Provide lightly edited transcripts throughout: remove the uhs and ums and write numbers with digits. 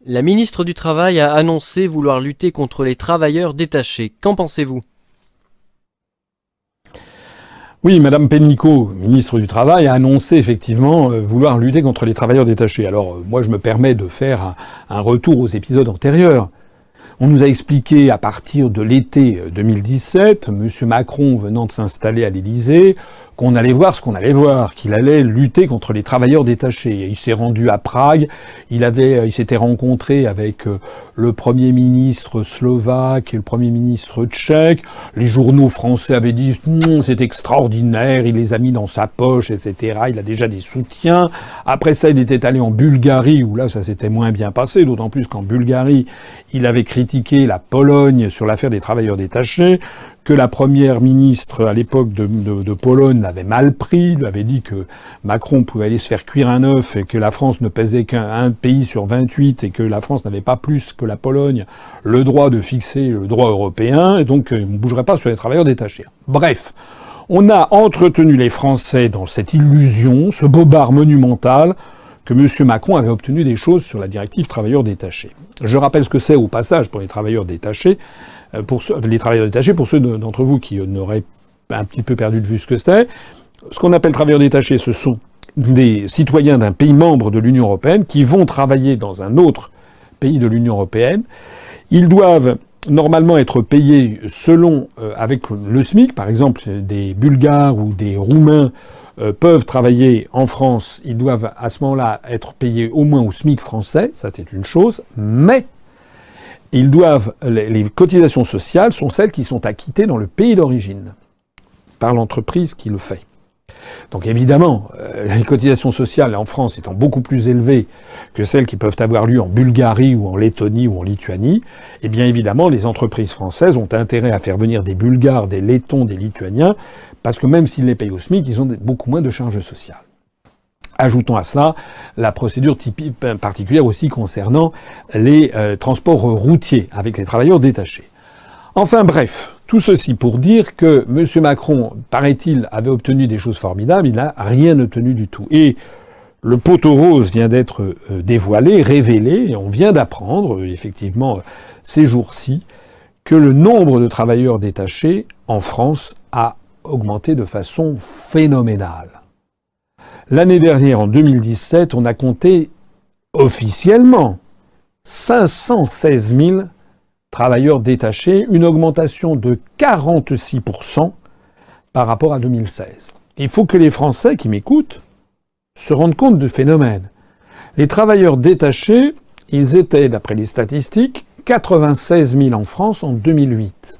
La ministre du Travail a annoncé vouloir lutter contre les travailleurs détachés. Qu'en pensez-vous? Oui, Madame Pénicaud, ministre du Travail, a annoncé effectivement vouloir lutter contre les travailleurs détachés. Alors moi je me permets de faire un retour aux épisodes antérieurs. On nous a expliqué à partir de l'été 2017, M. Macron venant de s'installer à l'Élysée, qu'on allait voir ce qu'on allait voir, qu'il allait lutter contre les travailleurs détachés. Il s'est rendu à Prague, il s'était rencontré avec le Premier ministre slovaque et le Premier ministre tchèque. Les journaux français avaient dit c'est extraordinaire, il les a mis dans sa poche, etc. Il a déjà des soutiens. Après ça, il était allé en Bulgarie, où là ça s'était moins bien passé, d'autant plus qu'en Bulgarie, il avait critiqué la Pologne sur l'affaire des travailleurs détachés, que la première ministre à l'époque de Pologne l'avait mal pris, lui avait dit que Macron pouvait aller se faire cuire un œuf et que la France ne pesait qu'un pays sur 28 et que la France n'avait pas plus que la Pologne le droit de fixer le droit européen et donc on ne bougerait pas sur les travailleurs détachés. Bref, on a entretenu les Français dans cette illusion, ce bobard monumental, que M. Macron avait obtenu des choses sur la directive travailleurs détachés. Je rappelle ce que c'est au passage pour les travailleurs détachés. Pour ceux d'entre vous qui n'auraient un petit peu perdu de vue ce que c'est. Ce qu'on appelle travailleurs détachés, ce sont des citoyens d'un pays membre de l'Union européenne qui vont travailler dans un autre pays de l'Union européenne. Ils doivent normalement être payés selon, avec le SMIC. Par exemple, des Bulgares ou des Roumains peuvent travailler en France. Ils doivent à ce moment-là être payés au moins au SMIC français. Ça, c'est une chose. Mais les cotisations sociales sont celles qui sont acquittées dans le pays d'origine, par l'entreprise qui le fait. Donc évidemment, les cotisations sociales en France étant beaucoup plus élevées que celles qui peuvent avoir lieu en Bulgarie ou en Lettonie ou en Lituanie, eh bien évidemment, les entreprises françaises ont intérêt à faire venir des Bulgares, des Lettons, des Lituaniens, parce que même s'ils les payent au SMIC, ils ont beaucoup moins de charges sociales. Ajoutons à cela la procédure particulière aussi concernant les transports routiers avec les travailleurs détachés. Enfin bref, tout ceci pour dire que M. Macron, paraît-il, avait obtenu des choses formidables, il n'a rien obtenu du tout. Et le poteau rose vient d'être dévoilé, révélé, et on vient d'apprendre, effectivement, ces jours-ci, que le nombre de travailleurs détachés en France a augmenté de façon phénoménale. L'année dernière, en 2017, on a compté officiellement 516 000 travailleurs détachés, une augmentation de 46% par rapport à 2016. Il faut que les Français qui m'écoutent se rendent compte du phénomène. Les travailleurs détachés, ils étaient, d'après les statistiques, 96 000 en France en 2008.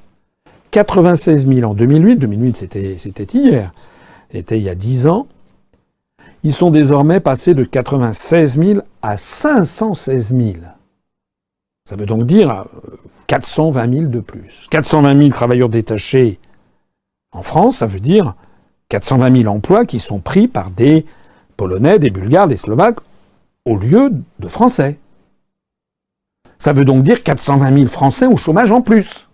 96 000 en 2008, 2008 c'était hier, c'était il y a 10 ans. Ils sont désormais passés de 96 000 à 516 000. Ça veut donc dire 420 000 de plus. 420 000 travailleurs détachés en France, ça veut dire 420 000 emplois qui sont pris par des Polonais, des Bulgares, des Slovaques, au lieu de Français. Ça veut donc dire 420 000 Français au chômage en plus.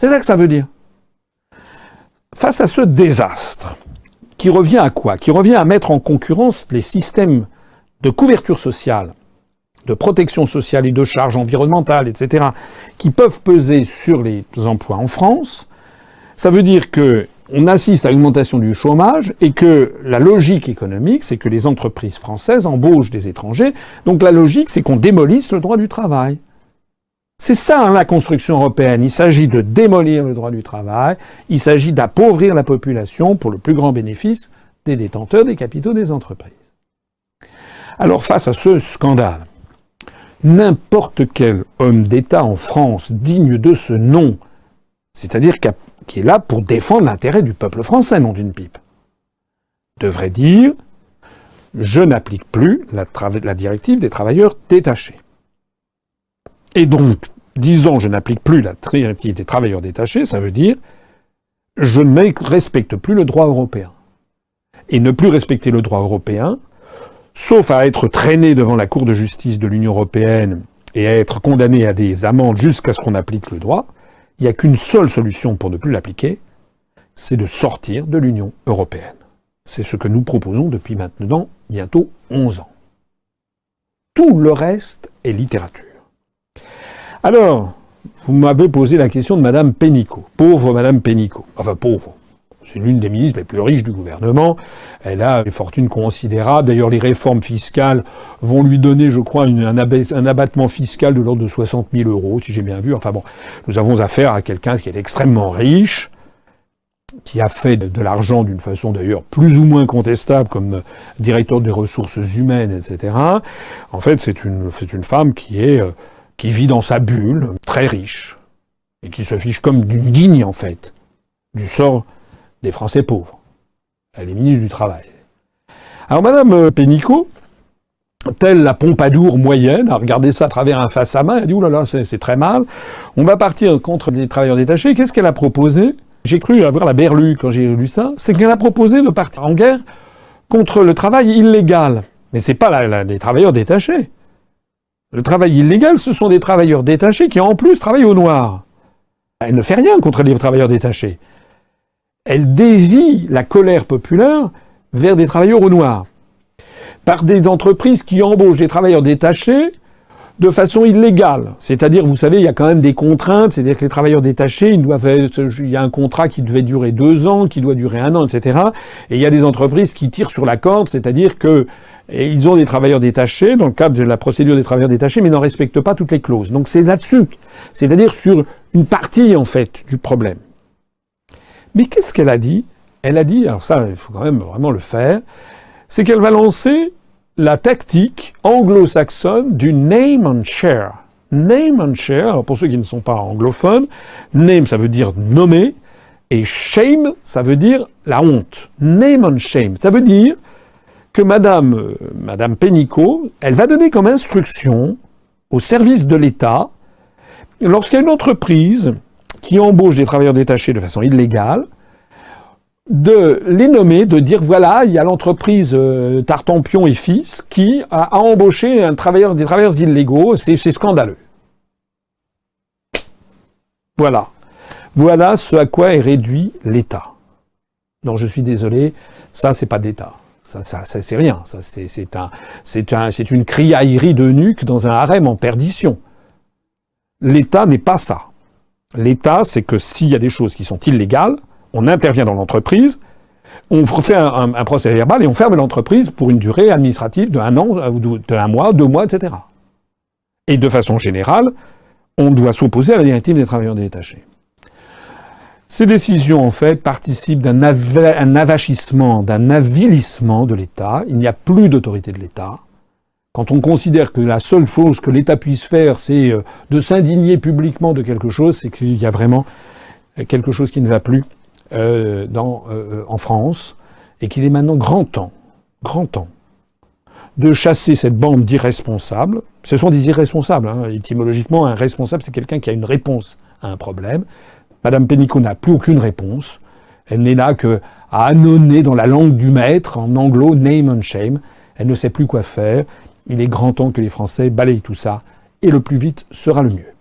C'est ça que ça veut dire. Face à ce désastre, qui revient à quoi? Qui revient à mettre en concurrence les systèmes de couverture sociale, de protection sociale et de charges environnementales, etc., qui peuvent peser sur les emplois en France. Ça veut dire qu'on assiste à une augmentation du chômage et que la logique économique, c'est que les entreprises françaises embauchent des étrangers. Donc la logique, c'est qu'on démolisse le droit du travail. C'est ça, la construction européenne. Il s'agit de démolir le droit du travail. Il s'agit d'appauvrir la population pour le plus grand bénéfice des détenteurs des capitaux des entreprises. Alors, face à ce scandale, n'importe quel homme d'État en France digne de ce nom, c'est-à-dire qui est là pour défendre l'intérêt du peuple français, non d'une pipe, devrait dire « Je n'applique plus la directive des travailleurs détachés ». Et donc, disant je n'applique plus la directive des travailleurs détachés, ça veut dire je ne respecte plus le droit européen. Et ne plus respecter le droit européen, sauf à être traîné devant la Cour de justice de l'Union européenne et à être condamné à des amendes jusqu'à ce qu'on applique le droit, il n'y a qu'une seule solution pour ne plus l'appliquer, c'est de sortir de l'Union européenne. C'est ce que nous proposons depuis maintenant bientôt 11 ans. Tout le reste est littérature. Alors, vous m'avez posé la question de Madame Pénicaud. Pauvre Madame Pénicaud. Enfin, pauvre. C'est l'une des ministres les plus riches du gouvernement. Elle a une fortune considérable. D'ailleurs, les réformes fiscales vont lui donner, je crois, un abattement fiscal de l'ordre de 60 000 euros, si j'ai bien vu. Enfin bon, nous avons affaire à quelqu'un qui est extrêmement riche, qui a fait de l'argent d'une façon d'ailleurs plus ou moins contestable comme directeur des ressources humaines, etc. En fait, c'est une femme qui vit dans sa bulle, très riche, et qui se fiche comme d'une guigne, en fait, du sort des Français pauvres. Elle est ministre du Travail. Alors, Madame Pénicaud, telle la Pompadour moyenne, a regardé ça à travers un face à main, elle a dit « Ouh là là, c'est très mal, on va partir contre les travailleurs détachés ». Qu'est-ce qu'elle a proposé ? J'ai cru avoir la berlue quand j'ai lu ça. C'est qu'elle a proposé de partir en guerre contre le travail illégal. Mais c'est pas des travailleurs détachés. Le travail illégal, ce sont des travailleurs détachés qui en plus travaillent au noir. Elle ne fait rien contre les travailleurs détachés. Elle dévie la colère populaire vers des travailleurs au noir. Par des entreprises qui embauchent des travailleurs détachés de façon illégale. C'est-à-dire, vous savez, il y a quand même des contraintes, c'est-à-dire que les travailleurs détachés, il y a un contrat qui devait durer 2 ans, qui doit durer 1 an, etc. Et il y a des entreprises qui tirent sur la corde, c'est-à-dire que ils ont des travailleurs détachés, dans le cadre de la procédure des travailleurs détachés, mais n'en respectent pas toutes les clauses. Donc c'est là-dessus. C'est-à-dire sur une partie, en fait, du problème. Mais qu'est-ce qu'elle a dit ? Elle a dit, alors ça, il faut quand même vraiment le faire, c'est qu'elle va lancer la tactique anglo-saxonne du name and share. Name and share, alors pour ceux qui ne sont pas anglophones, name ça veut dire nommer, et shame ça veut dire la honte. Name and shame, ça veut dire que Madame Pénicaud, elle va donner comme instruction au service de l'État, lorsqu'il y a une entreprise qui embauche des travailleurs détachés de façon illégale, de les nommer, de dire voilà, il y a l'entreprise Tartampion et Fils qui a embauché des travailleurs illégaux, c'est scandaleux. Voilà. Voilà ce à quoi est réduit l'État. Non, je suis désolé, ça c'est pas de l'État. Ça c'est rien. Ça c'est une criaillerie de nuque dans un harem en perdition. L'État n'est pas ça. L'État, c'est que s'il y a des choses qui sont illégales, on intervient dans l'entreprise, on fait un procès verbal et on ferme l'entreprise pour une durée administrative de 1 an, de 1 mois, 2 mois, etc. Et de façon générale, on doit s'opposer à la directive des travailleurs détachés. Ces décisions, en fait, participent d'un avachissement, d'un avilissement de l'État. Il n'y a plus d'autorité de l'État. Quand on considère que la seule chose que l'État puisse faire, c'est de s'indigner publiquement de quelque chose, c'est qu'il y a vraiment quelque chose qui ne va plus en France, et qu'il est maintenant grand temps, de chasser cette bande d'irresponsables. Ce sont des irresponsables, hein. Étymologiquement, un responsable, c'est quelqu'un qui a une réponse à un problème. Madame Pénicaud n'a plus aucune réponse. Elle n'est là qu'à ânonner dans la langue du maître, en anglo, name and shame. Elle ne sait plus quoi faire. Il est grand temps que les Français balayent tout ça, et le plus vite sera le mieux.